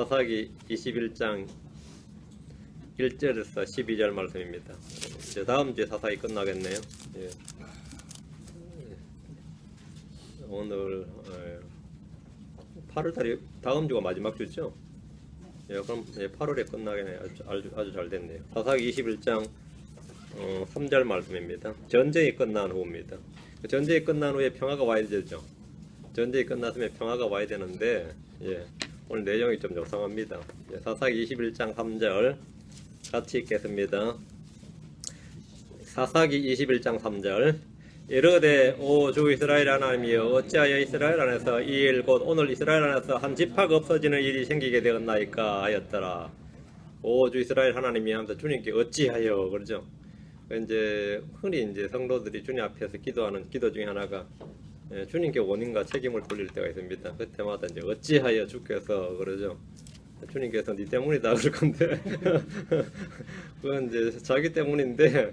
사사기 21장 1절에서 12절 말씀입니다. 이제 다음 주에 사사기 끝나겠네요. 예. 오늘 8월달이 다음 주가 마지막 주죠. 예, 그럼 8월에 끝나겠네요. 아주 잘 됐네요. 사사기 21장 3절 말씀입니다. 전쟁이 끝난 후입니다. 전쟁이 끝난 후에 평화가 와야 되죠. 전쟁이 끝났으면 평화가 와야 되는데, 예, 오늘 내용이 좀 요상합니다. 예, 사사기 21장 3절 같이 읽겠습니다. 사사기 21장 3절. 이르되 오 주 이스라엘 하나님이여, 어찌하여 이스라엘 안에서 이 일 곧 오늘 이스라엘 안에서 한 지파가 없어지는 일이 생기게 되었나이까 하였더라. 오 주 이스라엘 하나님이 하면서 주님께 어찌하여 그러죠. 이제 흔히 이제 성도들이 주님 앞에서 기도하는 기도 중에 하나가, 예, 주님께 원인과 책임을 돌릴 때가 있습니다. 그때마다 이제 어찌하여 주께서 그러죠. 주님께서 네 때문이다 그럴 건데 그건 이제 자기 때문인데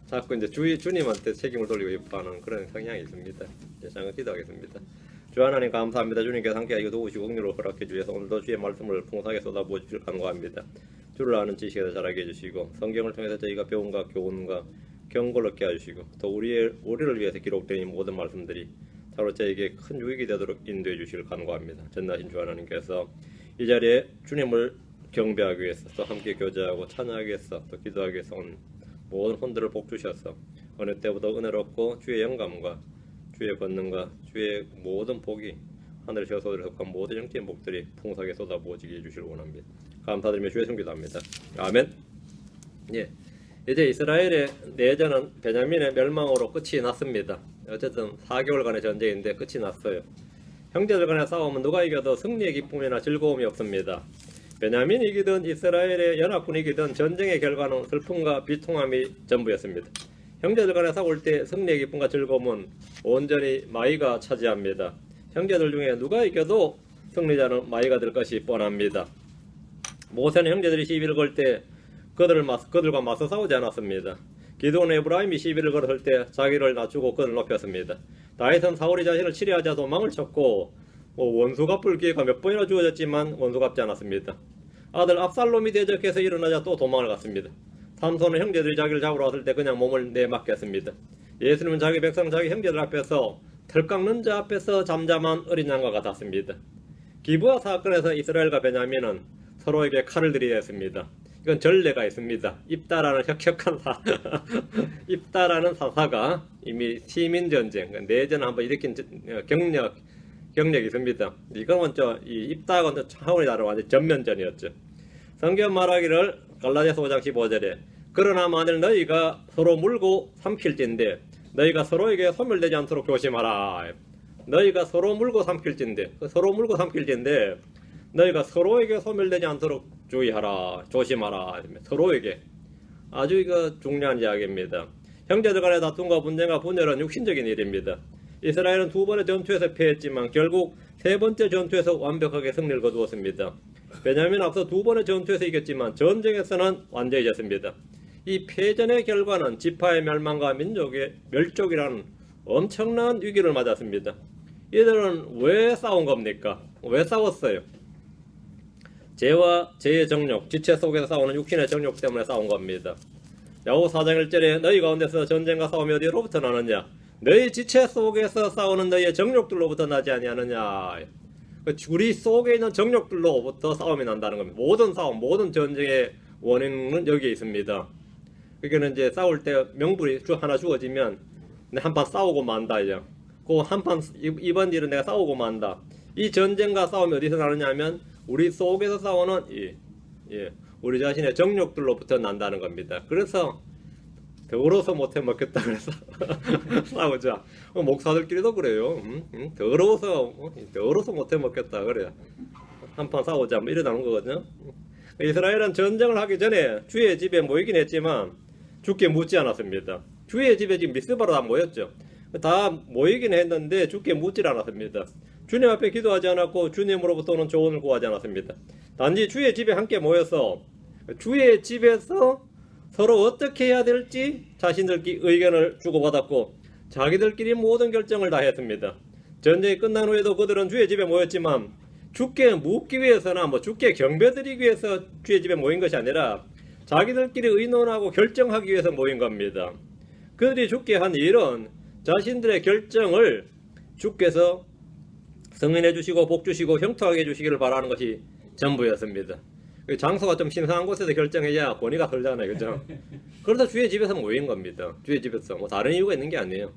자꾸 이제 주님한테 책임을 돌리고 싶어하는 그런 성향이 있습니다. 이제 잠깐 기도하겠습니다. 주 하나님 감사합니다. 주님께서 함께 도우시고 긍휼을 허락해 주셔서 오늘도 주의 말씀을 풍성하게 쏟아부어 주실 간구합니다. 주를 아는 지식에 더 자라게 해주시고 성경을 통해서 저희가 배움과 교훈과 경고를 얻게 해주시고 또 우리를 위해서 기록된 이 모든 말씀들이 바로 저에게 큰 유익이 되도록 인도해 주시길 간구합니다. 전능하신 주 하나님께서 이 자리에 주님을 경배하기 위해서 또 함께 교제하고 찬양하기 위해서 또 기도하기 위해서 온 모든 혼들을 복 주셔서 어느 때보다 은혜롭고 주의 영감과 주의 권능과 주의 모든 복이 하늘의 저소들에 속한 모든 영적인 복들이 풍성하게 쏟아부어지게 해주시길 원합니다. 감사드리며 주의 성기도 합니다. 아멘. 예, 이제 이스라엘의 내전은 베냐민의 멸망으로 끝이 났습니다. 어쨌든 4개월간의 전쟁인데 끝이 났어요. 형제들 간의 싸움은 누가 이겨도 승리의 기쁨이나 즐거움이 없습니다. 베냐민이 이기든 이스라엘의 연합군이 이기든 전쟁의 결과는 슬픔과 비통함이 전부였습니다. 형제들 간에 싸울 때 승리의 기쁨과 즐거움은 온전히 마이가 차지합니다. 형제들 중에 누가 이겨도 승리자는 마이가 될 것이 뻔합니다. 모세는 형제들이 시비를 걸 때 그들과 맞서 싸우지 않았습니다. 기드온의 에브라임이 시비를 걸었을 때 자기를 낮추고 그를 높였습니다. 다윗은 사울이 자신을 치리하자 도망을 쳤고 원수 갚을 기회가 몇 번이나 주어졌지만 원수 갚지 않았습니다. 아들 압살롬이 대적해서 일어나자 또 도망을 갔습니다. 삼손은 형제들이 자기를 잡으러 왔을 때 그냥 몸을 내맡겼습니다. 예수님은 자기 백성 자기 형제들 앞에서 털 깎는 자 앞에서 잠잠한 어린 양과 같았습니다. 기브아 사건에서 이스라엘과 베냐민은 서로에게 칼을 들이야 했습니다. 이건 전례가 있습니다. 입다라는 혁혁한 입다라는 사사가 이미 시민전쟁, 내전을 한번 일으킨 경력이 있습니다. 이건 이 입다하고는 차원이 다른 완전 전면전이었죠. 성경 말하기를 갈라디아서 5장 15절에 그러나 만일 너희가 서로 물고 삼킬진데 너희가 서로에게 소멸되지 않도록 조심하라. 너희가 서로 물고 삼킬진데 너희가 서로에게 소멸되지 않도록 주의하라, 조심하라. 서로에게. 아주 이거 중요한 이야기입니다. 형제들 간의 다툼과 분쟁과 분열은 육신적인 일입니다. 이스라엘은 2번의 전투에서 패했지만 결국 3번째 전투에서 완벽하게 승리를 거두었습니다. 베냐민은 앞서 2번의 전투에서 이겼지만 전쟁에서는 완전히 졌습니다. 이 패전의 결과는 지파의 멸망과 민족의 멸족이라는 엄청난 위기를 맞았습니다. 이들은 왜 싸운 겁니까? 왜 싸웠어요? 죄와 죄의 정욕, 지체 속에서 싸우는 육신의 정욕 때문에 싸운 겁니다. 야고보 4장 1절에 너희 가운데서 전쟁과 싸움이 어디로부터 나느냐? 너희 지체 속에서 싸우는 너희의 정욕들로부터 나지 아니하느냐? 우리 속에 있는 정욕들로부터 싸움이 난다는 겁니다. 모든 싸움, 모든 전쟁의 원인은 여기에 있습니다. 그러니까 이제 싸울 때 명분이 하나 주어지면 한판 싸우고 만다. 이제 그 한판 이번 일은 내가 싸우고 만다. 이 전쟁과 싸움이 어디서 나느냐 하면 우리 속에서 싸우는 우리 자신의 정욕들로부터 난다는 겁니다. 그래서 더러워서 못해 먹겠다 그래서 싸우자. 목사들끼리도 그래요. 더러워서 못해 먹겠다 그래. 한판 싸우자 뭐 이러다는 거거든요. 이스라엘은 전쟁을 하기 전에 주의 집에 모이긴 했지만 죽게 묻지 않았습니다. 주의 집에 지금 미스바로 다 모였죠. 다 모이긴 했는데 죽게 묻질 않았습니다. 주님 앞에 기도하지 않았고 주님으로부터는 조언을 구하지 않았습니다. 단지 주의 집에 함께 모여서 주의 집에서 서로 어떻게 해야 될지 자신들끼리 의견을 주고받았고 자기들끼리 모든 결정을 다 했습니다. 전쟁이 끝난 후에도 그들은 주의 집에 모였지만 주께 묻기 위해서나 뭐 주께 경배드리기 위해서 주의 집에 모인 것이 아니라 자기들끼리 의논하고 결정하기 위해서 모인 겁니다. 그들이 주께 한 일은 자신들의 결정을 주께서 승인해 주시고 복 주시고 형통하게 해 주시기를 바라는 것이 전부였습니다. 장소가 좀 신성한 곳에서 결정해야 권위가 덜잖아요, 그죠? 그래서 주의 집에서 모인 겁니다. 주의 집에서 뭐 다른 이유가 있는 게 아니에요.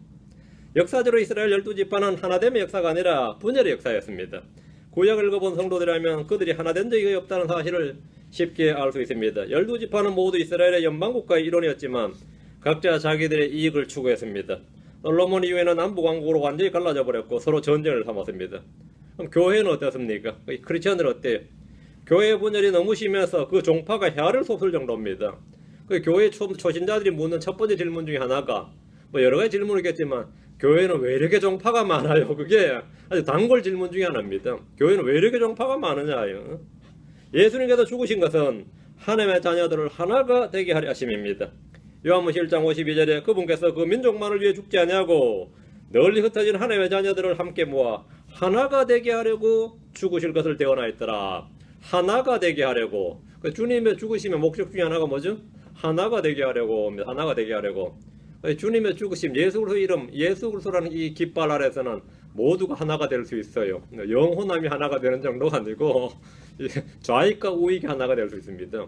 역사적으로 이스라엘 12지파는 하나됨의 역사가 아니라 분열의 역사였습니다. 구약을 읽어본 성도들이라면 그들이 하나된 적이 없다는 사실을 쉽게 알 수 있습니다. 12지파는 모두 이스라엘의 연방국가의 일원이었지만 각자 자기들의 이익을 추구했습니다. 솔로몬 이후에는 남북왕국으로 완전히 갈라져 버렸고 서로 전쟁을 삼았습니다. 그럼 교회는 어떻습니까? 크리스천들은 어때요? 교회 분열이 너무 심해서 그 종파가 혀를 쏟을 정도입니다. 그 교회 초신자들이 묻는 첫 번째 질문 중에 하나가 뭐 여러 가지 질문이겠지만 교회는 왜 이렇게 종파가 많아요? 그게 아주 단골 질문 중에 하나입니다. 교회는 왜 이렇게 종파가 많으냐요? 예수님께서 죽으신 것은 하나님의 자녀들을 하나가 되게 하려 하심입니다. 요한복음 1장 52절에 그분께서 그 민족만을 위해 죽지 아니하고 널리 흩어진 하나님의 자녀들을 함께 모아 하나가 되게 하려고 죽으실 것을 대언하였더라. 하나가 되게 하려고. 주님의 죽으심의 목적 중에 하나가 뭐죠? 하나가 되게 하려고. 하나가 되게 하려고. 주님의 죽으심, 예수 그리스도 이름, 예수 그리스도라는 이 깃발 아래서는 모두가 하나가 될 수 있어요. 영혼함이 하나가 되는 정도가 아니고 좌익과 우익이 하나가 될 수 있습니다.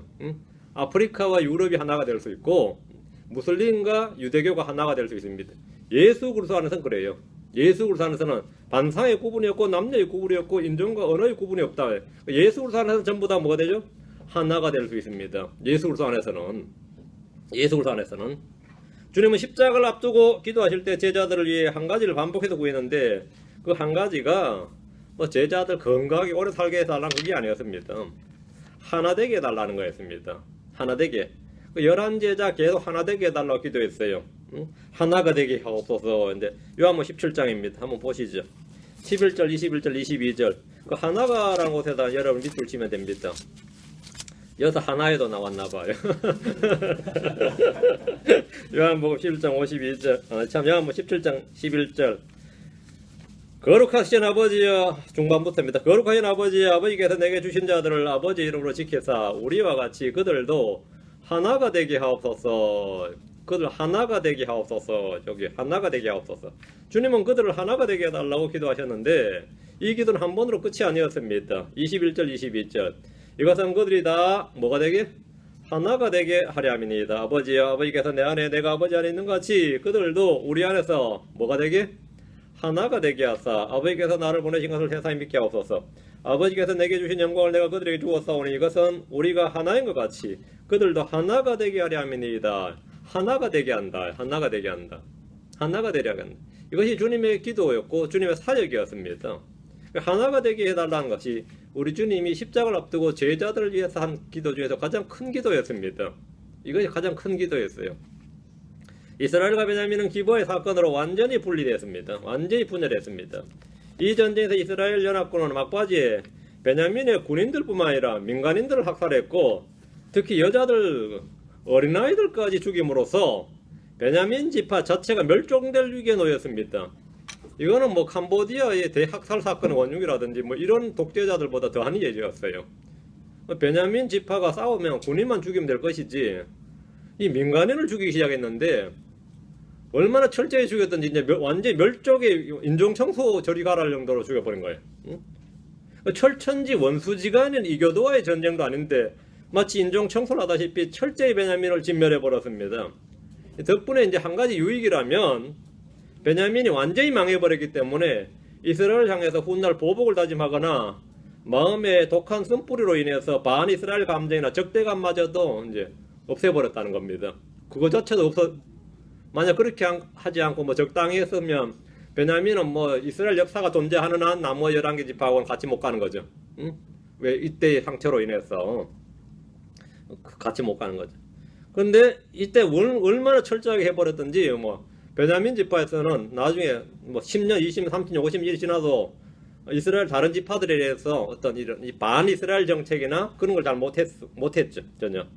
아프리카와 유럽이 하나가 될 수 있고 무슬림과 유대교가 하나가 될 수 있습니다. 예수 그리스도 안에서는 그래요. 예수 그리스도 안에서는 반상의 구분이 없고 남녀의 구분이 없고 인종과 언어의 구분이 없다. 예수 그리스도 안에서는 전부 다 뭐가 되죠? 하나가 될 수 있습니다. 예수 그리스도 안에서는. 예수 그리스도 안에서는. 주님은 십자가를 앞두고 기도하실 때 제자들을 위해 한 가지를 반복해서 구했는데 그 한 가지가 뭐 제자들 건강하게 오래 살게 해달라는 그게 아니었습니다. 하나 되게 해달라는 거였습니다. 하나 되게. 11제자 계속 하나 되게 해달라고 기도했어요. 하나가 되게 하옵소서. 이제 요한복음 17장입니다. 한번 보시죠. 11절, 21절, 22절. 그 하나가라는 곳에다 여러분 밑줄 치면 됩니다. 여기서 하나에도 나왔나봐요. 요한복음 11장 52절, 요한복음 17장 11절. 거룩하신 아버지여, 중반부터입니다. 거룩하신 아버지여, 아버지께서 내게 주신 자들을 아버지 이름으로 지켜사 우리와 같이 그들도 하나가 되게 하옵소서. 그들 하나가 되게 하옵소서. 여기 하나가 되게 하옵소서. 주님은 그들을 하나가 되게 해달라고 기도하셨는데 이 기도는 한 번으로 끝이 아니었습니다. 21절, 22절. 이것은 그들이 다 뭐가 되게? 하나가 되게 하려 함이니이다. 아버지여, 아버지께서 내 안에 내가 아버지 안에 있는 것 같이 그들도 우리 안에서 뭐가 되게? 하나가 되게 하사 아버지께서 나를 보내신 것을 세상에 믿게 하옵소서. 아버지께서 내게 주신 영광을 내가 그들에게 주었사오니 이것은 우리가 하나인 것 같이 그들도 하나가 되게 하려 함이니이다. 하나가 되게 한다. 하나가 되게 한다. 하나가 되려 한다. 이것이 주님의 기도였고 주님의 사역이었습니다. 하나가 되게 해달라는 것이 우리 주님이 십자가를 앞두고 제자들을 위해서 한 기도 중에서 가장 큰 기도였습니다. 이것이 가장 큰 기도였어요. 이스라엘과 베냐민은 기브아의 사건으로 완전히 분리됐습니다. 완전히 분열했습니다. 이 전쟁에서 이스라엘 연합군은 막바지에 베냐민의 군인들뿐만 아니라 민간인들을 학살했고 특히 여자들, 어린아이들까지 죽임으로써 베냐민 지파 자체가 멸종될 위기에 놓였습니다. 이거는 뭐 캄보디아의 대학살 사건의 원흉이라든지 뭐 이런 독재자들보다 더한 일이었어요. 베냐민 지파가 싸우면 군인만 죽이면 될 것이지 이 민간인을 죽이기 시작했는데 얼마나 철저히 죽였던지 이제 완전히 멸족의 인종청소 저리 가랄 정도로 죽여버린 거예요. 철천지 원수지간인 이교도와의 전쟁도 아닌데 마치 인종청소를 하다시피 철저히 베냐민을 진멸해버렸습니다. 덕분에 이제 한 가지 유익이라면 베냐민이 완전히 망해버렸기 때문에 이스라엘을 향해서 훗날 보복을 다짐하거나 마음의 독한 쓴뿌리로 인해서 반이스라엘 감정이나 적대감마저도 이제 없애버렸다는 겁니다. 그거 자체도 만약 그렇게 하지 않고 뭐 적당히 했으면 베냐민은 뭐 이스라엘 역사가 존재하는 한 나머지 11개 지파하고는 같이 못 가는 거죠. 응? 왜 이때의 상처로 인해서 같이 못 가는 거죠. 그런데 이때 얼마나 철저하게 해버렸던지 뭐 베냐민 지파에서는 나중에 뭐 10년, 20년, 30년, 50년이 지나도 이스라엘 다른 지파들에 대해서 어떤 이런 반이스라엘 정책이나 그런 걸 잘 못했죠. 전혀.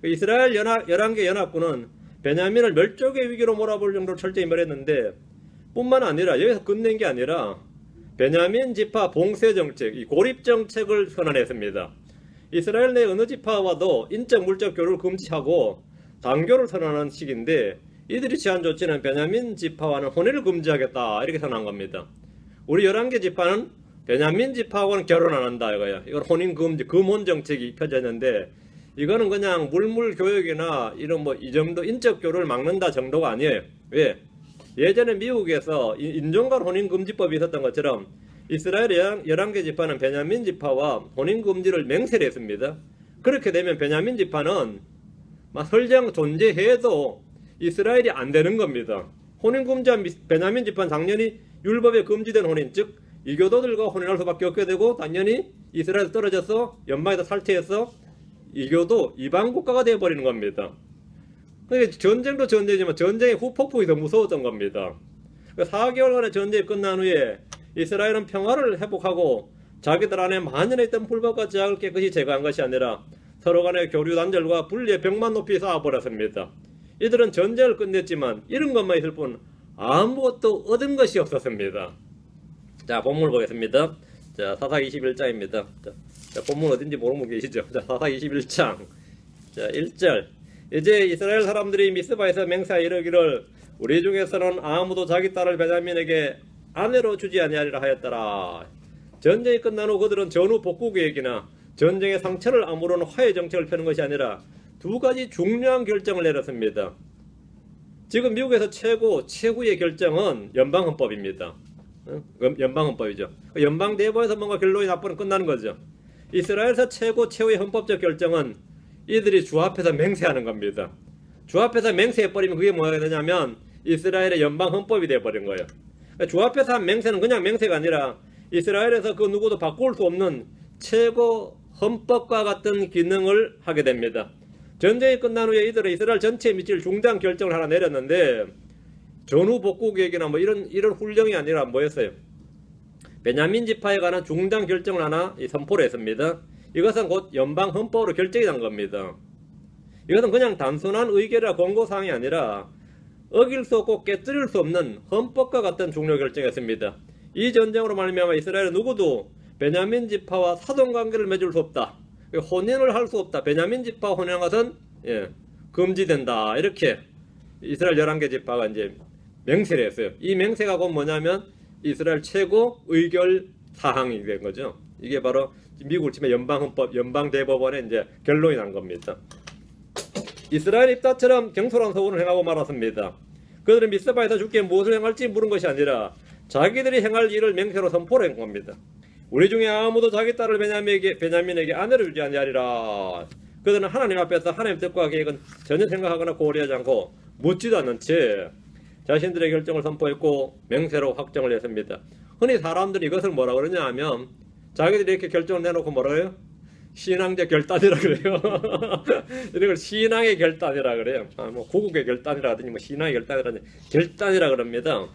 이스라엘 11개 연합군은 베냐민을 멸족의 위기로 몰아볼 정도로 철저히 멸했는데 뿐만 아니라 여기서 끝낸 게 아니라 베냐민 지파 봉쇄 정책, 이 고립 정책을 선언했습니다. 이스라엘 내 어느 지파와도 인적 물적 교류를 금지하고 단교를 선언한 시기인데 이들이 취한 조치는 베냐민 지파와는 혼인을 금지하겠다 이렇게 선언한 겁니다. 우리 11개 지파는 베냐민 지파하고는 결혼 안 한다 이거야. 이건 혼인 금지 금혼 정책이 펴졌는데 이거는 그냥 물물 교육이나 이런 뭐 이 정도 인적 교류를 막는다 정도가 아니에요. 왜? 예전에 미국에서 인종간 혼인 금지법이 있었던 것처럼 이스라엘 11개 지파는 베냐민 지파와 혼인 금지를 맹세를 했습니다. 그렇게 되면 베냐민 지파는 설령 존재해도 이스라엘이 안 되는 겁니다. 혼인 금지한 베냐민 지파는 당연히 율법에 금지된 혼인, 즉 이교도들과 혼인할 수밖에 없게 되고 당연히 이스라엘에서 떨어져서 연방에서 탈퇴해서 이교도 이방 국가가 되어버리는 겁니다. 그러니까 전쟁도 전쟁이지만 전쟁의 후폭풍이 더 무서웠던 겁니다. 4개월간의 전쟁이 끝난 후에 이스라엘은 평화를 회복하고 자기들 안에 만연해 있던 불법과 제약을 깨끗이 제거한 것이 아니라 서로 간의 교류 단절과 분리의 벽만 높이 쌓아버렸습니다. 이들은 전쟁을 끝냈지만 이런 것만 있을 뿐 아무것도 얻은 것이 없었습니다. 자, 본문을 보겠습니다. 자, 사사 21장입니다. 자, 본문 어딘지 모르는 분 계시죠? 자, 사사 21장. 자, 1절. 이제 이스라엘 사람들이 미스바에서 맹세하여 이르기를 우리 중에서는 아무도 자기 딸을 베냐민에게 아내로 주지 아니하리라 하였더라. 전쟁이 끝난 후 그들은 전후 복구 계획이나 전쟁의 상처를 아무런 화해 정책을 펴는 것이 아니라 두 가지 중요한 결정을 내렸습니다. 지금 미국에서 최후의 결정은 연방헌법입니다. 연방헌법이죠. 연방대법에서 뭔가 결론이 나쁘면 끝나는 거죠. 이스라엘에서 최후의 헌법적 결정은 이들이 주 앞에서 맹세하는 겁니다. 주 앞에서 맹세해버리면 그게 뭐가 되냐면 이스라엘의 연방헌법이 되어버린 거예요. 주 앞에서 한 맹세는 그냥 맹세가 아니라 이스라엘에서 그 누구도 바꿀 수 없는 최고 헌법과 같은 기능을 하게 됩니다. 전쟁이 끝난 후에 이들은 이스라엘 전체에 미칠 중대한 결정을 하나 내렸는데 전후 복구 계획이나 뭐 이런 훈령이 아니라 뭐였어요? 베냐민 지파에 관한 중대한 결정을 하나 선포를 했습니다. 이것은 곧 연방 헌법으로 결정이 난 겁니다. 이것은 그냥 단순한 의결이나 권고사항이 아니라 어길 수 없고 깨뜨릴 수 없는 헌법과 같은 중요 결정이었습니다. 이 전쟁으로 말미암아 이스라엘은 누구도 베냐민 지파와 사돈관계를 맺을 수 없다. 혼인을 할 수 없다. 베냐민 지파 혼인한 것은 금지된다. 이렇게 이스라엘 11개 지파가 이제 맹세를 했어요. 이 맹세가 곧 뭐냐면 이스라엘 최고 의결 사항이 된 거죠. 이게 바로 미국을 치면 연방헌법, 연방대법원의 이제 결론이 난 겁니다. 이스라엘 입다처럼 경솔한 서운을 행하고 말았습니다. 그들은 미스바에서 주께 무엇을 행할지 물은 것이 아니라 자기들이 행할 일을 맹세로 선포를 한 겁니다. 우리 중에 아무도 자기 딸을 베냐민에게 아내로 주지 아니하리라. 그들은 하나님 앞에서 하나님 뜻과 계획은 전혀 생각하거나 고려하지 않고 묻지도 않는 채 자신들의 결정을 선포했고 맹세로 확정을 했습니다. 흔히 사람들이 이것을 뭐라 그러냐 하면 자기들이 이렇게 결정을 내놓고 뭐라 그래요? 신앙적 결단이라 그래요. 이런 걸 신앙의 결단이라 그래요. 뭐 구국의 결단이라 하더니 뭐 신앙의 결단이라 그럽니다.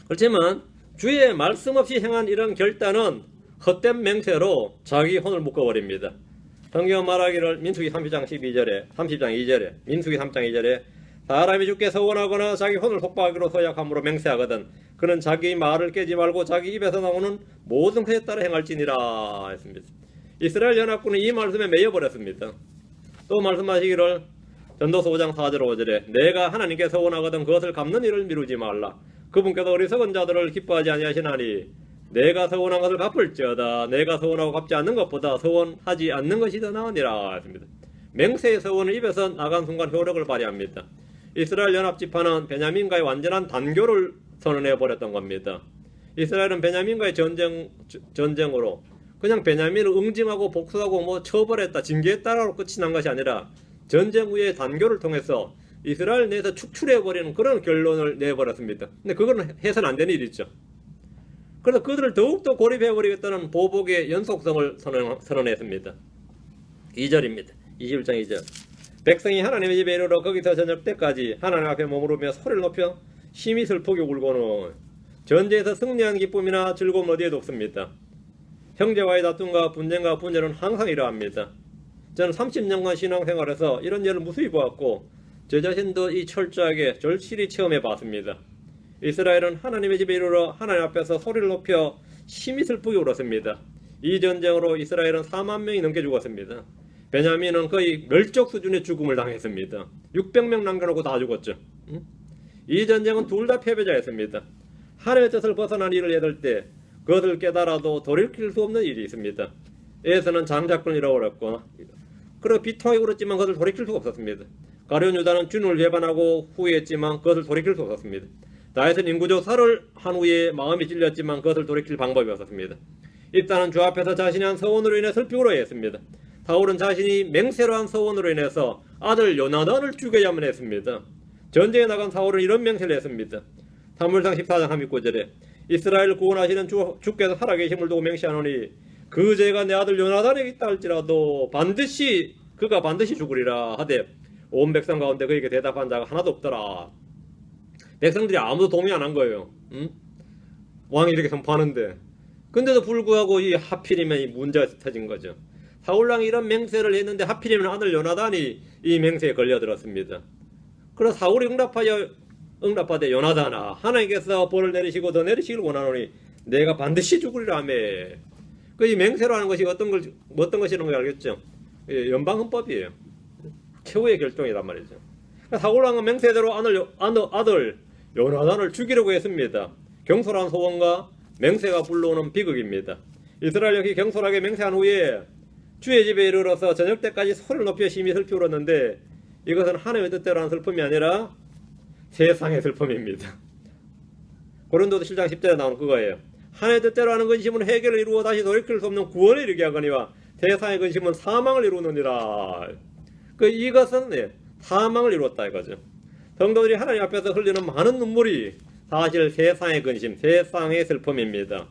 그렇지만 주의 말씀 없이 행한 이런 결단은 헛된 맹세로 자기 혼을 묶어버립니다. 성경 말하기를 민수기 30장 12절에 30장 2절에 민수기 3장 2절에 사람이 주께 서원하거나 자기 혼을 속박하기로 서약함으로 맹세하거든 그는 자기 말을 깨지 말고 자기 입에서 나오는 모든 것에 따라 행할지니라 했습니다. 이스라엘 연합군은 이 말씀에 매여버렸습니다. 또 말씀하시기를 전도서 5장 4절 5절에 내가 하나님께 서원하거든 그것을 갚는 일을 미루지 말라. 그분께서 어리석은 자들을 기뻐하지 아니하시나니 내가 서원한 것을 갚을지어다. 내가 서원하고 갚지 않는 것보다 서원하지 않는 것이 더 나으니라 했습니다. 맹세의 서원은 입에서 나간 순간 효력을 발휘합니다. 이스라엘 연합지파는 베냐민과의 완전한 단교를 선언해버렸던 겁니다. 이스라엘은 베냐민과의 전쟁으로 그냥 베냐민을 응징하고 복수하고 뭐 처벌했다, 징계했다라고 끝이 난 것이 아니라 전쟁 후에 단교를 통해서 이스라엘 내에서 축출해버리는 그런 결론을 내버렸습니다. 근데 그거는 해서는 안 되는 일이죠. 그래서 그들을 더욱더 고립해버리겠다는 보복의 연속성을 선언했습니다. 2절입니다. 21장 2절. 백성이 하나님의 집에 이르러 거기서 저녁 때까지 하나님 앞에 머무르며 소리를 높여 심히 슬프게 울고는 전쟁에서 승리한 기쁨이나 즐거움 어디에도 없습니다. 형제와의 다툼과 분쟁과 분열은 항상 이러합니다. 저는 30년간 신앙생활에서 이런 일을 무수히 보았고 저 자신도 이 철저하게 절실히 체험해 봤습니다. 이스라엘은 하나님의 집에 이르러 하나님 앞에서 소리를 높여 심히 슬프게 울었습니다. 이 전쟁으로 이스라엘은 4만 명이 넘게 죽었습니다. 베냐민은 거의 멸족 수준의 죽음을 당했습니다. 600명 남겨놓고 다 죽었죠. 이 전쟁은 둘 다 패배자였습니다. 하나님의 뜻을 벗어난 일을 해들 때 그것을 깨달아도 돌이킬 수 없는 일이 있습니다. 에서는 장자권을 잃어버렸고 그리고 비통하게 울었지만 그것을 돌이킬 수가 없었습니다. 가룟 유다는 주님을 배반하고 후회했지만 그것을 돌이킬 수 없었습니다. 다윗은 인구적 살을 한 후에 마음이 찔렸지만 그것을 돌이킬 방법이 없었습니다. 입다는 주 앞에서 자신이 한 서원으로 인해 슬피 울어야 했습니다. 사울은 자신이 맹세로 한 서원으로 인해서 아들 요나단을 죽여야만 했습니다. 전쟁에 나간 사울은 이런 맹세를 했습니다. 사무엘상 14장 39절에 이스라엘을 구원하시는 주께서 살아계심을 두고 맹세하노니 그 죄가 내 아들 요나단에게 있다 할지라도 그가 반드시 죽으리라 하되 온 백성 가운데 그에게 대답한 자가 하나도 없더라. 백성들이 아무도 동의 안 한 거예요. 왕이 이렇게 선포하는데 근데도 불구하고 이 하필이면 이 문제가 터진 거죠. 사울왕이 이런 맹세를 했는데 하필이면 아들 요나단이 이 맹세에 걸려들었습니다. 그래서 사울이 응답하되 요나단아 하나님께서 벌을 내리시고 더 내리시길 원하노니 내가 반드시 죽으리라 하며 그 이 맹세로 하는 것이 어떤 것이라는 걸 알겠죠? 연방헌법이에요. 최후의 결정이란 말이죠. 사울왕은 맹세대로 아들 요나단을 죽이려고 했습니다. 경솔한 소원과 맹세가 불러오는 비극입니다. 이스라엘 역시 경솔하게 맹세한 후에 주의 집에 이르러서 저녁 때까지 소리를 높여 심히 슬피 울었는데 이것은 하나님의 뜻대로 한 슬픔이 아니라 세상의 슬픔입니다. 고린도서 7장 10절에 나오는 그거예요. 하나님의 뜻대로 하는 근심은 해결을 이루어 다시 돌이킬 수 없는 구원을 이루게 하거니와 세상의 근심은 사망을 이루느니라. 이것은 사망을 이루었다 이거죠. 성도들이 하나님 앞에서 흘리는 많은 눈물이 사실 세상의 근심, 세상의 슬픔입니다.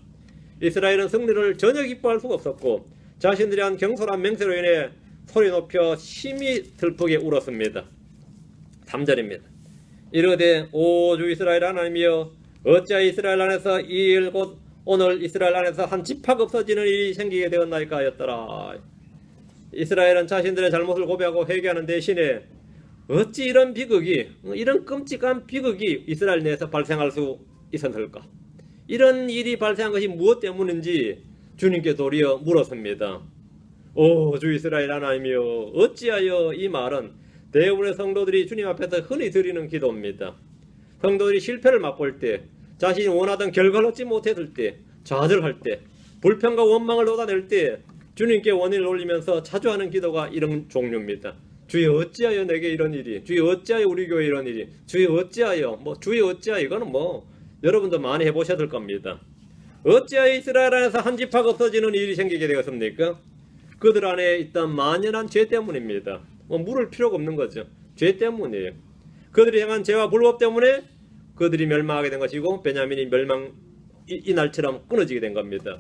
이스라엘은 승리를 전혀 기뻐할 수가 없었고 자신들이 한 경솔한 맹세로 인해 소리 높여 심히 슬프게 울었습니다. 3절입니다. 이르되 오 주 이스라엘 하나님이여 어찌하여 이스라엘 안에서 이 일 곧 오늘 이스라엘 안에서 한 지파가 없어지는 일이 생기게 되었나이까 하였더라. 이스라엘은 자신들의 잘못을 고백하고 회개하는 대신에 어찌 이런 비극이 이런 끔찍한 비극이 이스라엘 내에서 발생할 수 있었을까? 이런 일이 발생한 것이 무엇 때문인지 주님께 도리어 물었습니다. 오 주 이스라엘 하나님이여 어찌하여 이 말은 대부분의 성도들이 주님 앞에서 흔히 드리는 기도입니다. 성도들이 실패를 맛볼 때 자신이 원하던 결과를 얻지 못했을 때 좌절할 때 불평과 원망을 얻어낼 때 주님께 원인을 올리면서 자주 하는 기도가 이런 종류입니다. 주여 어찌하여 내게 이런 일이 주여 어찌하여 우리 교회 이런 일이 주여 어찌하여 주여 어찌하여 이거는 여러분도 많이 해보셔야 겁니다. 어찌하여 이스라엘 안에서 한 지파가 없어지는 일이 생기게 되었습니까? 그들 안에 있던 만연한 죄 때문입니다. 물을 필요가 없는 거죠. 죄 때문이에요. 그들이 행한 죄와 불법 때문에 그들이 멸망하게 된 것이고 베냐민이 이 날처럼 끊어지게 된 겁니다.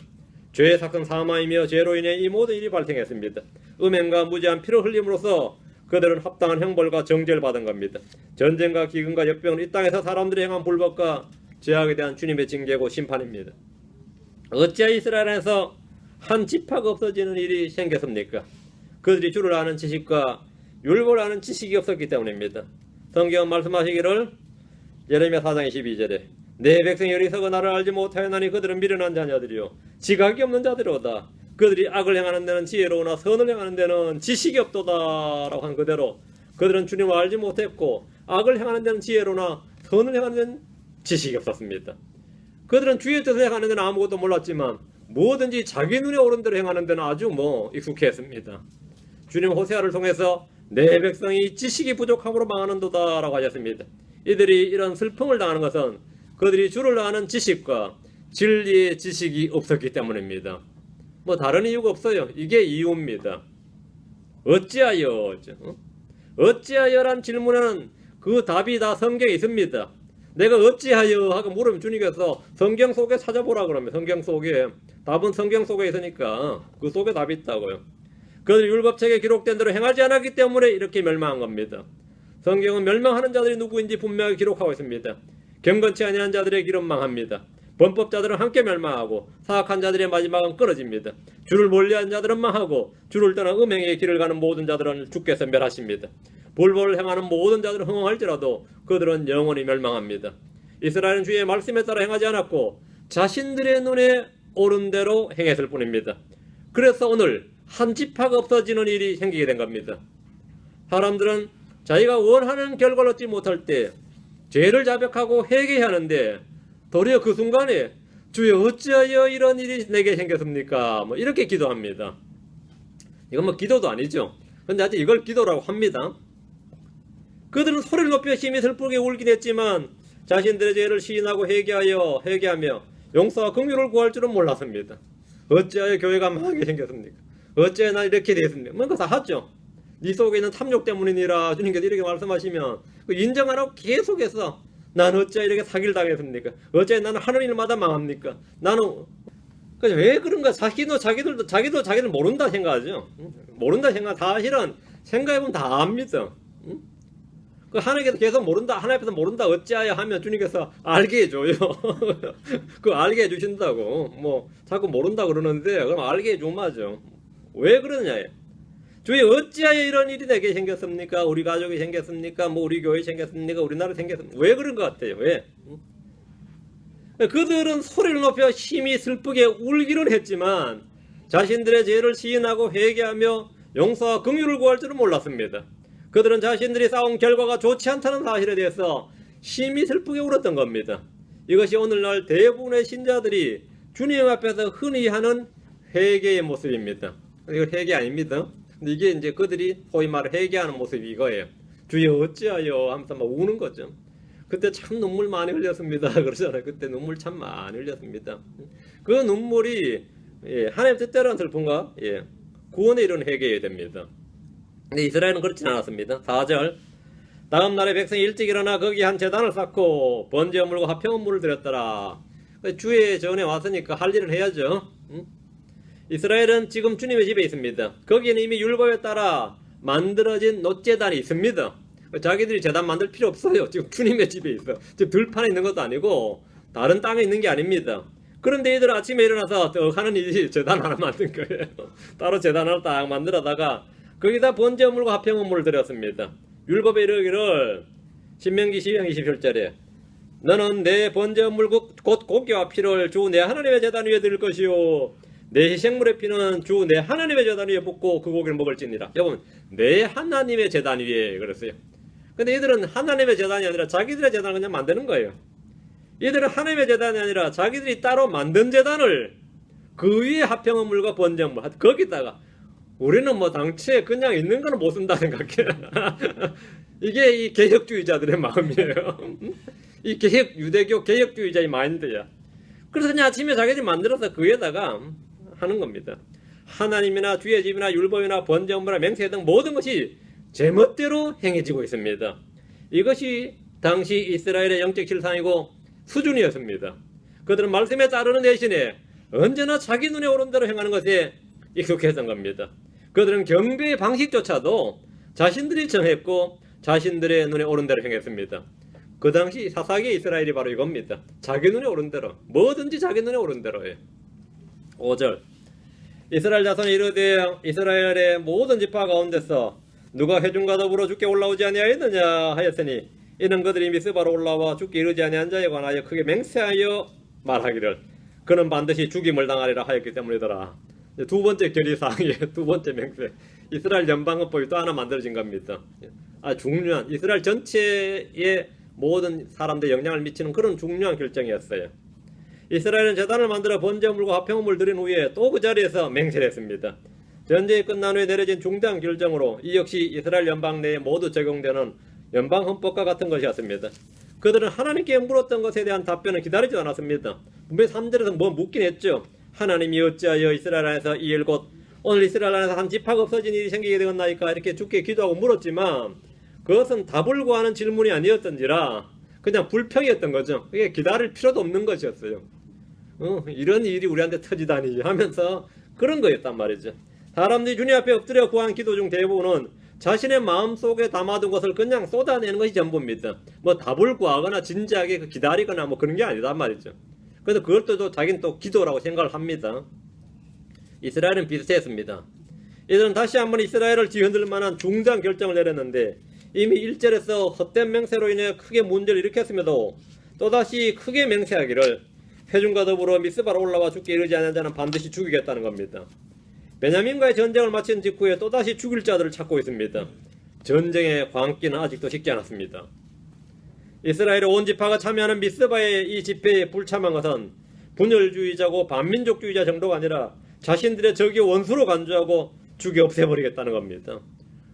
죄의 삭은 사망이며 죄로 인해 이 모든 일이 발생했습니다. 음행과 무지한 피를 흘림으로써 그들은 합당한 형벌과 정죄를 받은 겁니다. 전쟁과 기근과 역병은 이 땅에서 사람들이 행한 불법과 죄악에 대한 주님의 징계고 심판입니다. 어찌하여 이스라엘에서 한 지파가 없어지는 일이 생겼습니까? 그들이 주를 아는 지식과 율법을 아는 지식이 없었기 때문입니다. 성경은 말씀하시기를 예레미야 4장 22절에 내 백성이 어리석어 나를 알지 못하였나니 그들은 미련한 자녀들이요 지각이 없는 자들이로다. 그들이 악을 행하는 데는 지혜로우나 선을 행하는 데는 지식이 없도다 라고 한 그대로 그들은 주님을 알지 못했고 악을 행하는 데는 지혜로우나 선을 행하는 데는 지식이 없었습니다. 그들은 주의 뜻을 행하는 데는 아무것도 몰랐지만 뭐든지 자기 눈에 오른 대로 행하는 데는 아주 익숙했습니다. 주님 호세아를 통해서 내 백성이 지식이 부족함으로 망하는도다 라고 하셨습니다. 이들이 이런 슬픔을 당하는 것은 그들이 주를 아는 지식과 진리의 지식이 없었기 때문입니다. 다른 이유가 없어요. 이게 이유입니다. 어찌하여? 어찌하여란 질문에는 그 답이 다 성경에 있습니다. 내가 어찌하여 하고 물으면 주님께서 성경 속에 찾아보라 그러면 성경 속에 답은 성경 속에 있으니까 그 속에 답이 있다고요. 그들이 율법책에 기록된 대로 행하지 않았기 때문에 이렇게 멸망한 겁니다. 성경은 멸망하는 자들이 누구인지 분명히 기록하고 있습니다. 경건치 아니한 자들의 길은 망합니다. 범법자들은 함께 멸망하고 사악한 자들의 마지막은 끊어집니다. 주를 멀리한 자들은 망하고 주를 떠나 음행의 길을 가는 모든 자들은 주께서 멸하십니다. 불법을 행하는 모든 자들은 흥황할지라도 그들은 영원히 멸망합니다. 이스라엘은 주의 말씀에 따라 행하지 않았고 자신들의 눈에 옳은 대로 행했을 뿐입니다. 그래서 오늘 한 지파가 없어지는 일이 생기게 된 겁니다. 사람들은 자기가 원하는 결과를 얻지 못할 때 죄를 자백하고 회개하는데 도리어 그 순간에 주여 어찌하여 이런 일이 내게 생겼습니까? 뭐 이렇게 기도합니다. 이건 뭐 기도도 아니죠. 근데 아직 이걸 기도라고 합니다. 그들은 소리를 높여 심히 슬프게 울긴 했지만 자신들의 죄를 시인하고 회개하며 용서와 긍휼을 구할 줄은 몰랐습니다. 어찌하여 교회가 망하게 생겼습니까? 어찌하여 난 이렇게 되었습니까? 뭔가 다 하죠. 네 속에 있는 탐욕 때문이니라 주님께서 이렇게 말씀하시면 인정 안 하고 계속해서 난 어찌하여 이렇게 사기를 당했습니까? 어찌하여 나는 하는 일마다 망합니까? 나는 왜 그런가? 자기도 자기를 모른다 생각하죠. 모른다 생각, 사실은 생각해보면 다 압니다. 그 하나님께서 계속 모른다, 하나님께서 모른다 어찌하여 하면 주님께서 알게 해줘요. 그 알게 해주신다고. 뭐 자꾸 모른다 그러는데 그럼 알게 해주마죠. 왜 그러느냐? 주여 어찌하여 이런 일이 내게 생겼습니까? 우리 가족이 생겼습니까? 뭐 우리 교회 생겼습니까? 우리나라 생겼습니까? 왜 그런 것 같아요? 왜? 그들은 소리를 높여 심히 슬프게 울기는 했지만 자신들의 죄를 시인하고 회개하며 용서와 긍휼을 구할 줄은 몰랐습니다. 그들은 자신들이 쌓은 결과가 좋지 않다는 사실에 대해서 심히 슬프게 울었던 겁니다. 이것이 오늘날 대부분의 신자들이 주님 앞에서 흔히 하는 회개의 모습입니다. 이건 회개 아닙니다. 근데 이게 이제 그들이 소위 말해 회개하는 모습이 이거예요. 주여 어찌하여 하면서 막 우는 거죠. 그때 참 눈물 많이 흘렸습니다. 그러잖아요. 그때 눈물 참 많이 흘렸습니다. 그 눈물이 하나님 뜻대로는 슬픔과 구원에 이르는 회개해야 됩니다. 근데 이스라엘은 그렇진 않았습니다. 4절 다음 날에 백성이 일찍 일어나 거기 한 제단을 쌓고 번제 물과 화평 물을 드렸더라. 주의 전에 왔으니까 할 일을 해야죠. 이스라엘은 지금 주님의 집에 있습니다. 거기에는 이미 율법에 따라 만들어진 놋제단이 있습니다. 자기들이 제단 만들 필요 없어요. 지금 주님의 집에 있어. 지금 들판에 있는 것도 아니고 다른 땅에 있는 게 아닙니다. 그런데 얘들은 아침에 일어나서 하는 일이 제단 하나 만든 거예요. 따로 제단 하나 딱 만들어다가 거기다 번제물과 화평물을 드렸습니다. 율법에 이르기를 신명기 12장 27절에 너는 내 번제물 곧 고기와 피를 주 내 하나님의 제단 위에 드릴 것이요 내 희생물의 피는 주 내 하나님의 제단 위에 붓고 그 고기를 먹을지니라. 여러분 내 하나님의 제단 위에 그랬어요. 근데 얘들은 하나님의 제단이 아니라 자기들의 제단을 그냥 만드는 거예요. 얘들은 하나님의 제단이 아니라 자기들이 따로 만든 제단을 그 위에 화평물과 번제물 거기다가 우리는 뭐 당초에 그냥 있는 거는 못 쓴다 생각해. 이게 이 개혁주의자들의 마음이에요. 이 유대교 개혁주의자의 마인드야. 그래서 그냥 아침에 자기들이 만들어서 그 위에다가 하는 겁니다. 하나님이나 주의 집이나 율법이나 번제물이나 맹세 등 모든 것이 제멋대로 행해지고 있습니다. 이것이 당시 이스라엘의 영적 실상이고 수준이었습니다. 그들은 말씀에 따르는 대신에 언제나 자기 눈에 오른 대로 행하는 것에 익숙했던 겁니다. 그들은 경배의 방식조차도 자신들이 정했고 자신들의 눈에 오른 대로 행했습니다. 그 당시 사사기의 이스라엘이 바로 이겁니다. 자기 눈에 오른 대로 뭐든지 자기 눈에 오른 대로 해요. 5절 이스라엘 자손이 이르되 이스라엘의 모든 지파 가운데서 누가 회중과 더불어 주께 올라오지 아니하였느냐 하였으니 이는 그들이 미스바로 올라와 주께 이르지 아니한 자에 관하여 크게 맹세하여 말하기를 그는 반드시 죽임을 당하리라 하였기 때문이더라. 두 번째 결의사항이에요. 두 번째 맹세. 이스라엘 연방헌법이 또 하나 만들어진 겁니다. 중요한 이스라엘 전체의 모든 사람들의 영향을 미치는 그런 중요한 결정이었어요. 이스라엘은 제단을 만들어 번제물과 화평물 드린 후에 또 그 자리에서 맹세를 했습니다. 전쟁이 끝난 후에 내려진 중대한 결정으로 이 역시 이스라엘 연방 내에 모두 적용되는 연방헌법과 같은 것이었습니다. 그들은 하나님께 물었던 것에 대한 답변을 기다리지 않았습니다. 분명히 3절에서 뭐 묻긴 했죠. 하나님이 어찌하여 이스라엘 안에서 이 일 곧 오늘 이스라엘 안에서 한 지파가 없어진 일이 생기게 되었나이까 이렇게 주께 기도하고 물었지만 그것은 답을 구하는 질문이 아니었던지라 그냥 불평이었던 거죠. 그게 기다릴 필요도 없는 것이었어요. 이런 일이 우리한테 터지다니 하면서 그런 거였단 말이죠. 사람들이 주님 앞에 엎드려 구한 기도 중 대부분은 자신의 마음속에 담아둔 것을 그냥 쏟아내는 것이 전부입니다. 뭐 답을 구하거나 진지하게 기다리거나 뭐 그런 게 아니단 말이죠. 그래서 그것도 자기는 또 기도라고 생각을 합니다. 이스라엘은 비슷했습니다. 이들은 다시 한번 이스라엘을 뒤흔들 만한 중대한 결정을 내렸는데 이미 1절에서 헛된 맹세로 인해 크게 문제를 일으켰음에도 또다시 크게 맹세하기를 회중과 더불어 미스바로 올라와 죽게 이르지 않은 자는 반드시 죽이겠다는 겁니다. 베냐민과의 전쟁을 마친 직후에 또다시 죽일 자들을 찾고 있습니다. 전쟁의 광기는 아직도 식지 않았습니다. 이스라엘의 온 지파가 참여하는 미스바의 이 집회에 불참한 것은 분열주의자고 반민족주의자 정도가 아니라 자신들의 적이 원수로 간주하고 죽여 없애버리겠다는 겁니다.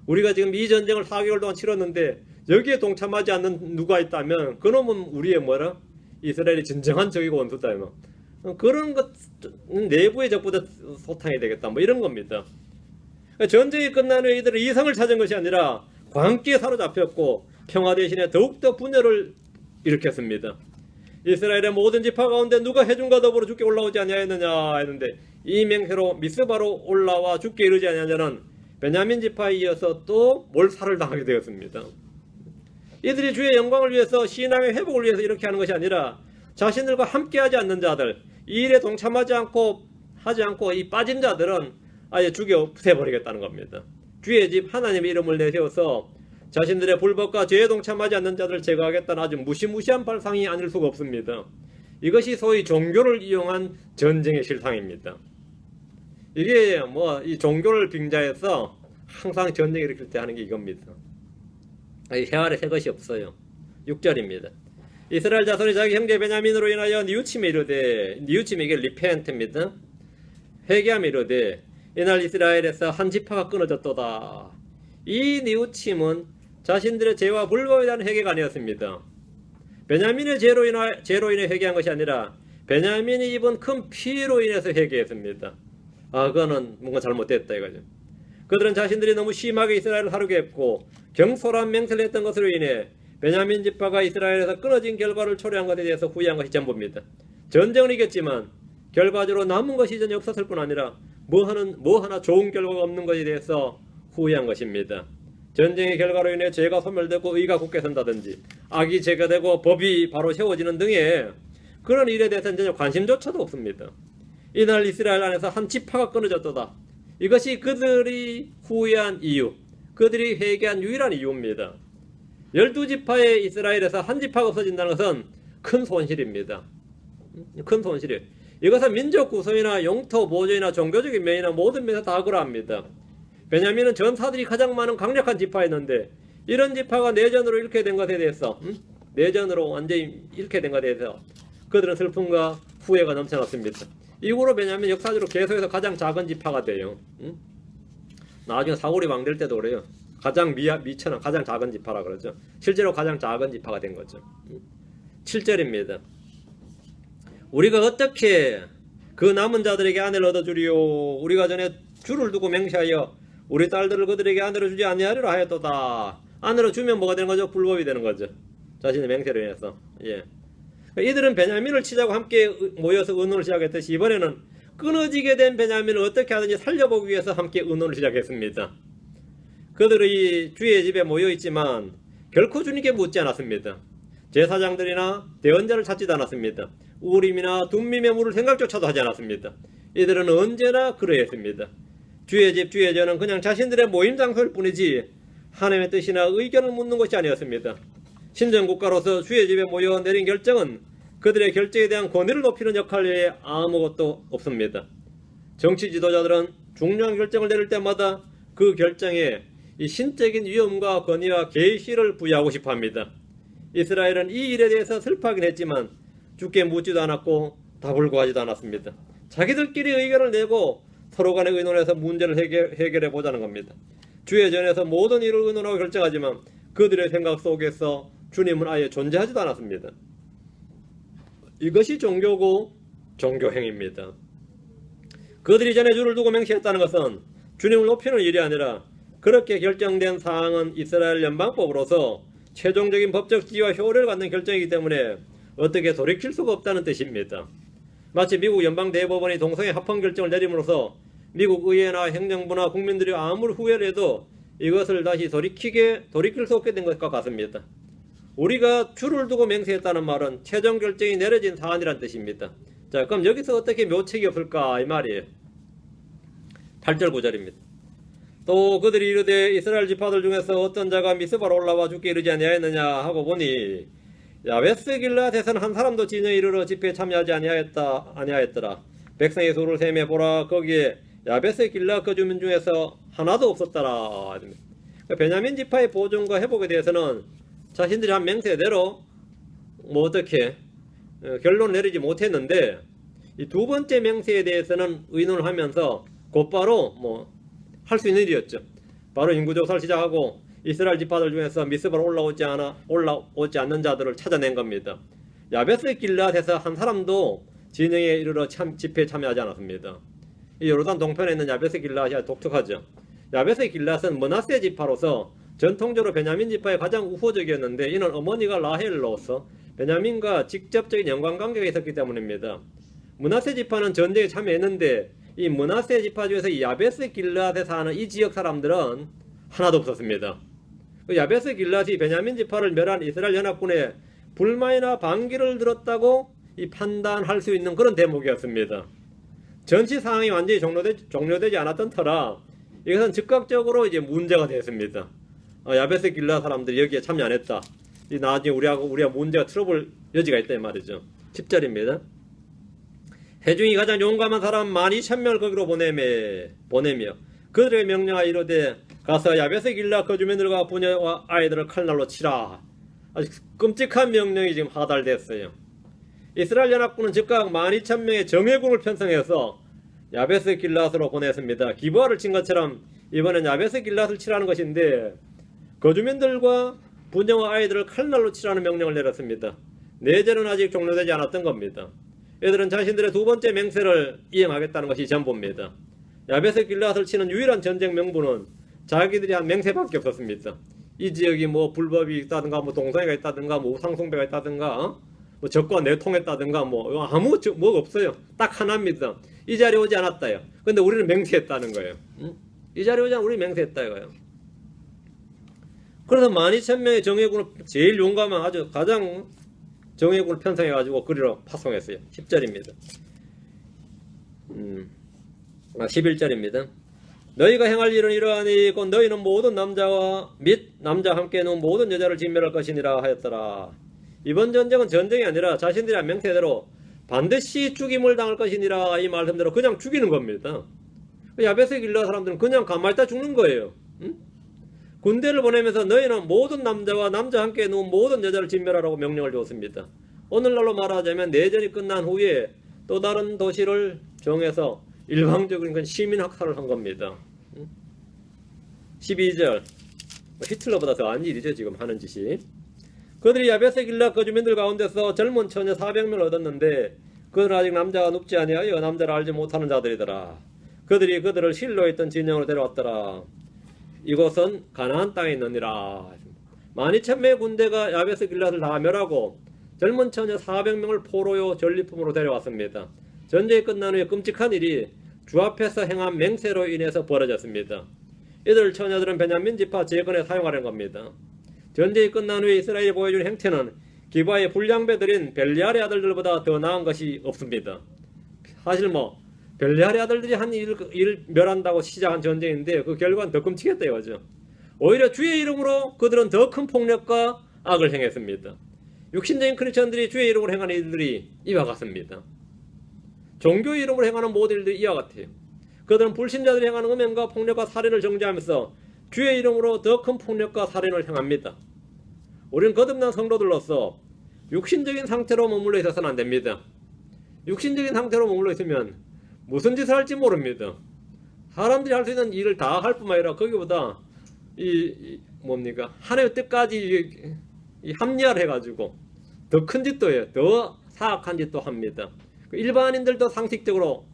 우리가 지금 이 전쟁을 4개월 동안 치렀는데 여기에 동참하지 않는 누가 있다면 그놈은 우리의 뭐라? 이스라엘이 진정한 적이고 원수다. 그런 것 내부의 적보다 소탕이 되겠다. 뭐 이런 겁니다. 전쟁이 끝난 후에 이들은 이성을 찾은 것이 아니라 광기에 사로잡혔고 평화 대신에 더욱더 분열을 일으켰습니다. 이스라엘의 모든 지파 가운데 누가 회중과 더불어 죽게 올라오지 아니하였느냐 했는데 이 맹세로 미스바로 올라와 죽게 이르지 아니한 자는 베냐민 지파에 이어서 또 몰살을 당하게 되었습니다. 이들이 주의 영광을 위해서 신앙의 회복을 위해서 이렇게 하는 것이 아니라 자신들과 함께하지 않는 자들, 이 일에 동참하지 않고 이 빠진 자들은 아예 죽여 없애버리겠다는 겁니다. 주의 집 하나님의 이름을 내세워서 자신들의 불법과 죄에 동참하지 않는 자들을 제거하겠다는 아주 무시무시한 발상이 아닐 수가 없습니다. 이것이 소위 종교를 이용한 전쟁의 실상입니다. 이게 이 종교를 빙자해서 항상 전쟁 일으킬 때 하는 게 이겁니다. 혀아래 새 것이 없어요. 6절입니다. 이스라엘 자손이 자기 형제 베냐민으로 인하여 뉘우침에 이르되, 뉘우침이 이게 리펜트입니다. 회개함에 이르되 이날 이스라엘에서 한 지파가 끊어졌도다. 이 뉘우침은 자신들의 죄와 불법에 대한 회개가 아니었습니다. 베냐민의 죄로 인해 회개한 것이 아니라 베냐민이 입은 큰 피로 인해서 회개했습니다. 그거는 뭔가 잘못됐다 이거죠. 그들은 자신들이 너무 심하게 이스라엘을 하루게 했고 경솔한 맹세를 했던 것으로 인해 베냐민 지파가 이스라엘에서 끊어진 결과를 초래한 것에 대해서 후회한 것이 전부입니다. 전쟁은 이겼지만 결과적으로 남은 것이 전혀 없었을 뿐 아니라 뭐 하나 좋은 결과가 없는 것에 대해서 후회한 것입니다. 전쟁의 결과로 인해 죄가 소멸되고 의가 굳게 선다든지 악이 제거되고 법이 바로 세워지는 등의 그런 일에 대해서는 전혀 관심조차도 없습니다. 이날 이스라엘 안에서 한 지파가 끊어졌도다. 이것이 그들이 후회한 이유, 그들이 회개한 유일한 이유입니다. 12지파의 이스라엘에서 한 지파가 없어진다는 것은 큰 손실입니다. 큰 손실이에요. 이것은 민족 구성이나 영토 보존이나 종교적인 면이나 모든 면에서 다 그러합니다. 베냐민은 전사들이 가장 많은 강력한 지파였는데 이런 지파가 내전으로 잃게 된 것에 대해서 내전으로 완전히 잃게 된 것에 대해서 그들은 슬픔과 후회가 넘쳐났습니다. 이후로 베냐민 역사적으로 계속해서 가장 작은 지파가 돼요. 나중에 사울이 왕 될 때도 그래요. 가장 미천한 가장 작은 지파라 그러죠. 실제로 가장 작은 지파가 된 거죠. 7절입니다. 우리가 어떻게 그 남은 자들에게 아내를 얻어주리요? 우리가 전에 주를 두고 맹세하여 우리 딸들을 그들에게 아내로 주지 아니하리라 하였도다. 아내로 주면 뭐가 되는 거죠? 불법이 되는 거죠. 자신의 맹세로 인해서. 이들은 베냐민을 치자고 함께 모여서 의논을 시작했듯이 이번에는 끊어지게 된 베냐민을 어떻게 하든지 살려보기 위해서 함께 의논을 시작했습니다. 그들이 주의 집에 모여 있지만 결코 주님께 묻지 않았습니다. 제사장들이나 대언자를 찾지도 않았습니다. 우림이나 둠밈의 물을 생각조차도 하지 않았습니다. 이들은 언제나 그러했습니다. 주의 집, 주의 전은 그냥 자신들의 모임 장소일 뿐이지 하나님의 뜻이나 의견을 묻는 것이 아니었습니다. 신정국가로서 주의 집에 모여 내린 결정은 그들의 결정에 대한 권위를 높이는 역할 외에 아무것도 없습니다. 정치 지도자들은 중요한 결정을 내릴 때마다 그 결정에 이 신적인 위엄과 권위와 계시를 부여하고 싶어합니다. 이스라엘은 이 일에 대해서 슬퍼하긴 했지만 주께 묻지도 않았고 답을 구하지도 않았습니다. 자기들끼리 의견을 내고 서로 간에 의논해서 문제를 해결해 보자는 겁니다. 주의 전에서 모든 일을 의논하고 결정하지만 그들의 생각 속에서 주님은 아예 존재하지도 않았습니다. 이것이 종교고 종교행위입니다. 그들이 전에 주를 두고 맹세했다는 것은 주님을 높이는 일이 아니라 그렇게 결정된 사항은 이스라엘 연방법으로서 최종적인 법적 지위와 효력을 갖는 결정이기 때문에 어떻게 돌이킬 수가 없다는 뜻입니다. 마치 미국 연방대법원이 동성애 합헌 결정을 내림으로써 미국 의회나 행정부나 국민들이 아무리 후회를 해도 이것을 다시 돌이킬 수 없게 된 것과 같습니다. 우리가 주를 두고 맹세했다는 말은 최종 결정이 내려진 사안이란 뜻입니다. 자, 그럼 여기서 어떻게 묘책이 없을까 이 말이에요. 8절 9절입니다. 또 그들이 이르되 이스라엘 지파들 중에서 어떤 자가 미스바로 올라와 죽게 이르지 아니하였느냐 하고 보니 야베스 길라앗에서는 한 사람도 진영에 이르러 집회에 참여하지 아니하였더라. 백성의 수를 세매 보라 거기에 야베스 길라앗 거주민 중에서 하나도 없었더라. 베냐민 지파의 보존과 회복에 대해서는 자신들이 한 맹세대로 뭐 어떻게 결론 내리지 못했는데, 이 두 번째 맹세에 대해서는 의논을 하면서 곧바로 뭐 할 수 있는 일이었죠. 바로 인구조사를 시작하고 이스라엘 지파들 중에서 미스바로 올라오지 않는 자들을 찾아낸 겁니다. 야베스 길라앗에서 한 사람도 진영에 이르러 집회에 참여하지 않았습니다. 이 요르단 동편에 있는 야베스 길라앗이 아주 독특하죠. 야베스 길라앗은 므낫세 지파로서 전통적으로 베냐민 지파의 가장 우호적이었는데, 이는 어머니가 라헬로서 베냐민과 직접적인 연관관계가 있었기 때문입니다. 므낫세 지파는 전쟁에 참여했는데 이 므낫세 지파 중에서 이 야베스 길라앗에 사는 이 지역 사람들은 하나도 없었습니다. 야베스 길라앗이 베냐민 지파를 멸한 이스라엘 연합군의 불만이나 반기를 들었다고 이 판단할 수 있는 그런 대목이었습니다. 전시 상황이 완전히 종료되지 않았던 터라 이것은 즉각적으로 이제 문제가 됐습니다. 야베스 길라앗 사람들이 여기에 참여 안 했다. 나중에 우리가 문제가 트러블 여지가 있다 이 말이죠. 10절입니다. 해중이 가장 용감한 사람 12,000명을 거기로 보내며 그들의 명령하여 이르되 가서 야베스 길라앗 거주민들과 부녀와 아이들을 칼날로 치라. 아주 끔찍한 명령이 지금 하달됐어요. 이스라엘 연합군은 즉각 12,000명의 정예군을 편성해서 야베스 길라앗으로 보냈습니다. 기브아를 친 것처럼 이번엔 야베스 길라앗을 치라는 것인데, 거주민들과 부녀와 아이들을 칼날로 치라는 명령을 내렸습니다. 내전은 아직 종료되지 않았던 겁니다. 이들은 자신들의 두 번째 맹세를 이행하겠다는 것이 전부입니다. 야베스 길라앗을 치는 유일한 전쟁 명분은 자기들이 한 맹세밖에 없었습니다. 이 지역이 뭐 불법이 있다든가, 뭐 동성애가 있다든가, 뭐 우상숭배가 있다든가, 뭐 적과 내통했다든가, 뭐 아무 뭐가 없어요. 딱 하나입니다. 이 자리에 오지 않았다요. 근데 우리는 맹세했다는 거예요. 이 자리에 오지 않아 우리 맹세했다 이거예요. 그래서 12,000명의 정예군을 제일 용감한 아주 가장 정예군을 편성해가지고 그리로 파송했어요. 10절입니다. 11절입니다. 너희가 행할 일은 이러하니 곧 너희는 모든 남자와 및 남자와 함께 놓은 모든 여자를 진멸할 것이니라 하였더라. 이번 전쟁은 전쟁이 아니라 자신들이 한 맹세대로 반드시 죽임을 당할 것이니라 이 말씀대로 그냥 죽이는 겁니다. 야베스 길라앗 사람들은 그냥 가만히 있다 죽는 거예요. 군대를 보내면서 너희는 모든 남자와 남자와 함께 놓은 모든 여자를 진멸하라고 명령을 줬습니다. 오늘날로 말하자면 내전이 끝난 후에 또 다른 도시를 정해서 일방적인 시민학살을 한 겁니다. 12절 히틀러보다 더 한 일이죠 지금 하는 짓이. 그들이 야베스 길라앗 거주민들 가운데서 젊은 처녀 400명을 얻었는데 그들은 아직 남자가 눕지 아니하여 남자를 알지 못하는 자들이더라. 그들이 그들을 실로에 있던 진영으로 데려왔더라. 이곳은 가나안 땅에 있느니라. 12,000명의 군대가 야베스 길라앗을 다 멸하고 젊은 처녀 400명을 포로요 전리품으로 데려왔습니다. 전쟁이 끝난 후에 끔찍한 일이 주 앞에서 행한 맹세로 인해서 벌어졌습니다. 이들 처녀들은 베냐민 지파 재건에 사용하려는 겁니다. 전쟁이 끝난 후에 이스라엘이 보여준 행태는 기브아의 불량배들인 벨리알의 아들들보다 더 나은 것이 없습니다. 사실 벨리알의 아들들이 한 일을 멸한다고 시작한 전쟁인데 그 결과는 더 끔찍했다 이거죠. 오히려 주의 이름으로 그들은 더 큰 폭력과 악을 행했습니다. 육신적인 크리스천들이 주의 이름으로 행하는 일들이 이와 같습니다. 종교의 이름으로 행하는 모든 일들이 이와 같아요. 그들은 불신자들이 행하는 음행과 폭력과 살인을 정죄하면서 주의 이름으로 더 큰 폭력과 살인을 행합니다. 우리는 거듭난 성도들로서 육신적인 상태로 머물러 있어서는 안 됩니다. 육신적인 상태로 머물러 있으면 무슨 짓을 할지 모릅니다. 사람들이 할 수 있는 일을 다 할 뿐만 아니라 거기보다 하나님의 뜻까지 합리화를 해가지고 더 큰 짓도 해요. 더 사악한 짓도 합니다. 일반인들도 상식적으로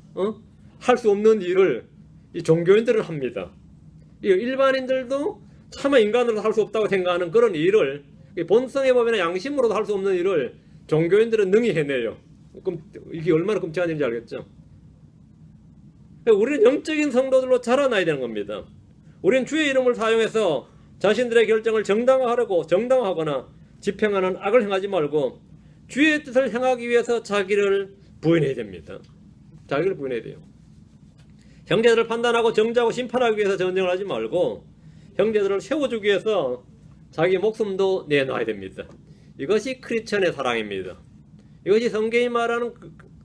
할 수 없는 일을 이 종교인들은 합니다. 일반인들도 차마 인간으로 할 수 없다고 생각하는 그런 일을 본성에 보면 양심으로도 할 수 없는 일을 종교인들은 능히 해내요. 그럼 이게 얼마나 끔찍한 일인지 알겠죠? 우리는 영적인 성도들로 자라나야 되는 겁니다. 우리는 주의 이름을 사용해서 자신들의 결정을 정당화하거나 집행하는 악을 행하지 말고 주의 뜻을 행하기 위해서 자기를 부인해야 됩니다. 자기를 부인해야 돼요. 형제들을 판단하고 정죄하고 심판하기 위해서 전쟁을 하지 말고 형제들을 세워주기 위해서 자기 목숨도 내놔야 됩니다. 이것이 크리스천의 사랑입니다. 이것이 성경이 말하는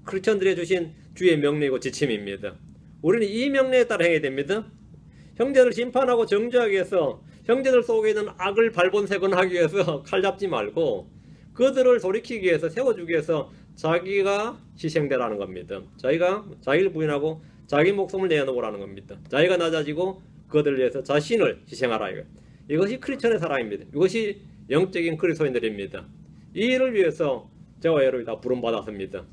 크리스천들이 주신 주의 명령이고 지침입니다. 우리는 이 명령에 따라 행해야 됩니다. 형제들 심판하고 정죄하기 위해서, 형제들 속에 있는 악을 발본색원하기 위해서 칼 잡지 말고 그들을 돌이키기 위해서, 세워주기 위해서 자기가 희생되라는 겁니다. 자기가 자기를 부인하고 자기 목숨을 내놓으라는 겁니다. 자기가 낮아지고 그들을 위해서 자신을 희생하라. 이것이 크리스천의 사랑입니다. 이것이 영적인 그리스도인들입니다. 이 일을 위해서 저와 여러분이 다 부름받았습니다.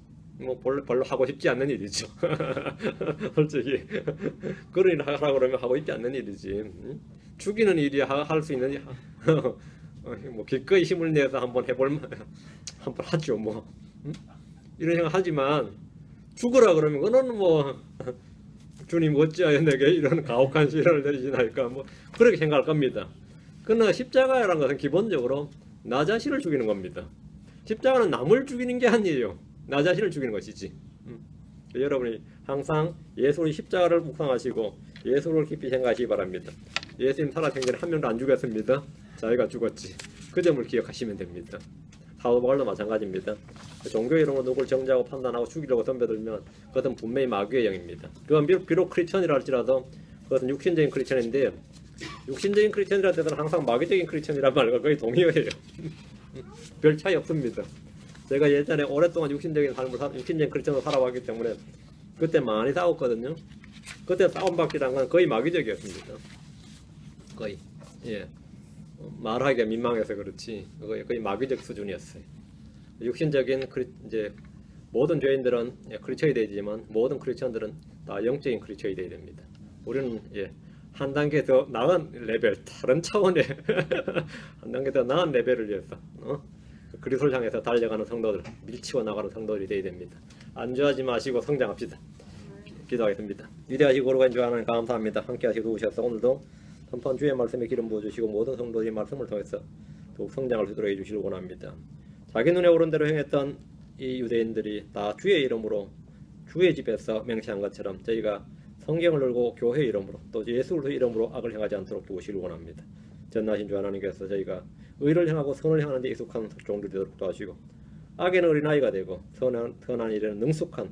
뭐 별로 하고 싶지 않는 일이죠. 솔직히 그런 일을 하라고 그러면 하고 싶지 않는 일이지. 죽이는 일이 할 수 있는 뭐 기꺼이 힘을 내서 한번 한번 하죠. 뭐 이런 생각 하지만 죽으라 그러면 그거는 뭐 주님 어찌하여 내게 이런 가혹한 시련을 내리시나이까 뭐 그렇게 생각할 겁니다. 그러나 십자가라는 것은 기본적으로 나 자신을 죽이는 겁니다. 십자가는 남을 죽이는 게 아니에요. 나 자신을 죽이는 것이지. 여러분이 항상 예수의 십자가를 묵상하시고 예수를 깊이 생각하시기 바랍니다. 예수님 살아생전 한 명도 안 죽였습니다. 자기가 죽었지. 그 점을 기억하시면 됩니다. 사도 바울도 마찬가지입니다. 종교 이런 거 누굴 정죄하고 판단하고 죽이려고 덤벼들면 그것은 분명히 마귀의 영입니다. 그건 비록 크리스천이라 할지라도 그것은 육신적인 크리스천인데, 육신적인 크리스천이라는 데는 항상 마귀적인 크리스천이란 말과 거의 동의어예요. 별 차이 없습니다. 제가 예전에 오랫동안 육신적인 크리스천으로 살아왔기 때문에 그때 많이 싸웠거든요. 그때 싸움받기란 건 거의 마귀적이었습니다. 거의. 예. 말하기가 민망해서 그렇지 거의 마귀적 수준이었어요. 육신적인 이제 모든 죄인들은 크리스천이 되지만 모든 크리스천들은 다 영적인 크리스천이 되어야 됩니다. 우리는 한 단계 더 나은 레벨, 다른 차원의 한 단계 더 나은 레벨을 위해서 그리스도를 향해서 달려가는 성도들, 밀치고 나가는 성도들이 되어야 됩니다. 안주하지 마시고 성장합시다. 기도하겠습니다. 위대하시고 거룩하신 주 하나님 감사합니다. 함께 하시고 도우셔서 오늘도 한판 주의 말씀에 기름 부어주시고 모든 성도들이 말씀을 통해서 더욱 성장할 수 있도록 해주시길 원합니다. 자기 눈에 오른 대로 행했던 이 유대인들이 다 주의 이름으로 주의 집에서 맹세한 것처럼 저희가 성경을 열고 교회 이름으로 또 예수 그리스도 이름으로 악을 행하지 않도록 도우시길 원합니다. 전능하신 주 하나님께서 저희가 의를 행하고 선을 행하는 데 익숙한 종들이 되도록 도와주시고 악에는 어린아이가 되고 선한 일에는 능숙한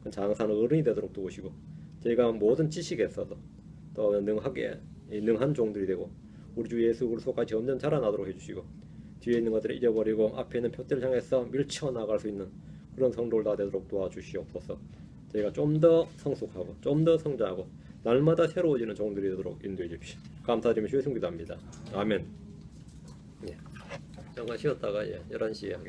장사한 어른이 되도록 도우시고 저희가 모든 지식에서도 또 능한 종들이 되고 우리 주 예수 그리스도가 점점 자라나도록 해주시고 뒤에 있는 것들을 잊어버리고 앞에 있는 표대를 향해서 밀쳐 나갈 수 있는 그런 성도를 다 되도록 도와주시옵소서. 저희가 좀 더 성숙하고 좀 더 성장하고 날마다 새로워지는 종들이 되도록 인도해 주십시오. 감사드리며 주의 성기도합니다. 아멘. 잠깐 쉬었다가 11시에 하겠습니다.